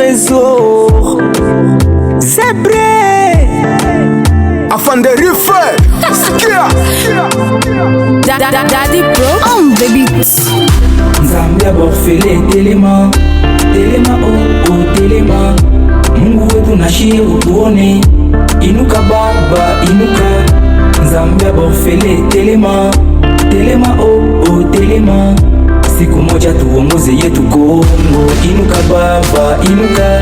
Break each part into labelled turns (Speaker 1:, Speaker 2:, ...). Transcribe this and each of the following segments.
Speaker 1: trésor. C'est vrai.
Speaker 2: Afin de refaire. Skia.
Speaker 3: Daddy Pro on the beat.
Speaker 1: Nzambe borfele telema, telema oh oh telema. Mungu wetu nashie utuone, inuka baba inuka. Nzambe borfele telema, telema oh oh telema. Siku moja tuongoze yetu Kongo, inuka baba inuka.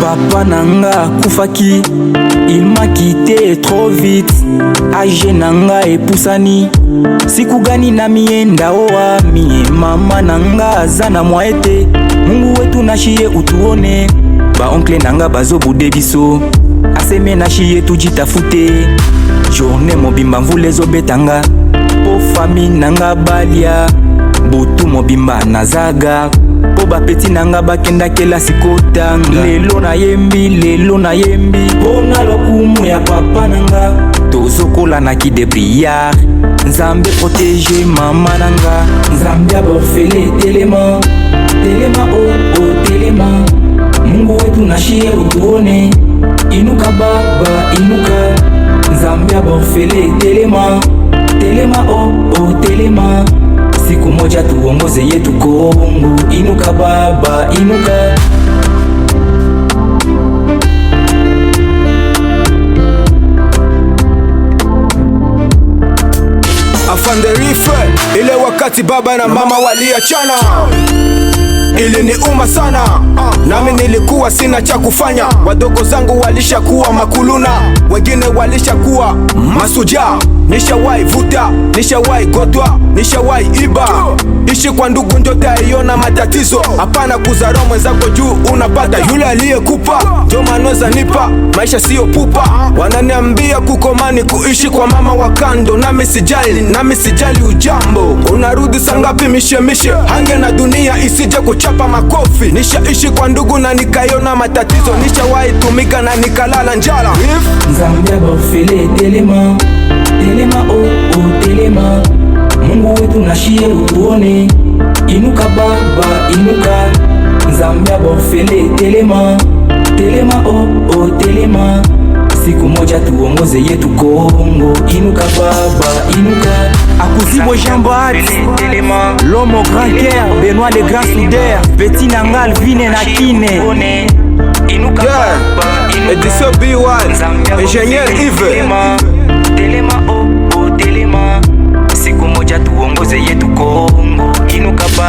Speaker 1: Papa nanga kufaki, il m'a quitté trop vite. Age nanga epusani, siku gani na mienda oa mie. Mama nanga azana mwaete, Mungu wetu nashie utuone. Ba oncle nanga bazo bude biso, aseme nashie tujitafute. Journée mobimba mvule zo betanga, po fami nanga balia. Butu mobimba nazaga, po bapeti nanga bakenda kela sikotanga. Lelo na yembi, pona lokumu ya papa nanga. Tozokola na ki de brillard, Nzambe protege mama nanga. Nzambe aborfele telema, telema oh oh telema. Mungu wetu nashie utuone, inuka baba inuka. Nzambe aborfele telema, telema oh oh telema. Siku moja tuongoze yetu Kongo, inuka baba inuka.
Speaker 2: Afin de refaire. Ile wakati baba na mama waliachana, iliniuma sana. Nami nilikuwa sina cha kufanya. Wadogo zangu walishakuwa makuluna, wengine walishakuwa masujaa. Nishawai vuta, nishawai gotwa, nishawai iba. Ishi kwa ndugu ndio taiona matatizo. Hapana kuzarau mwenzako juu unapata. Yule aliyekupa ndio manweza nipa, maisha sio pupa. Wananiambia kukomani kuishi kwa mama wa kando. Nami sijali ujambo. Unarudi sangapi mishemishe, hange na dunia isije kuchapa makofi. Nishaishi kwa ndugu na nikaiona matatizo. Nishawai tumika na nikalala njala.
Speaker 1: Nzambe borfele telema, telema oh oh telema. Mungu wetu nashie utuone, inuka baba inuka. Nzambe borfele telema, telema oh oh telema. Siku moja tuongoze yetu Kongo, inuka baba inuka. Akuzibo Jean-Bart, l'homme au grand cœur, Benoît le grand soudeur, Petit Nangal Vine na Kine.
Speaker 2: Yeah, Edison B1, ingénieur Yves.
Speaker 1: Telema oh oh telema. Siku moja tuongoze yetu Kongo, inuka baba.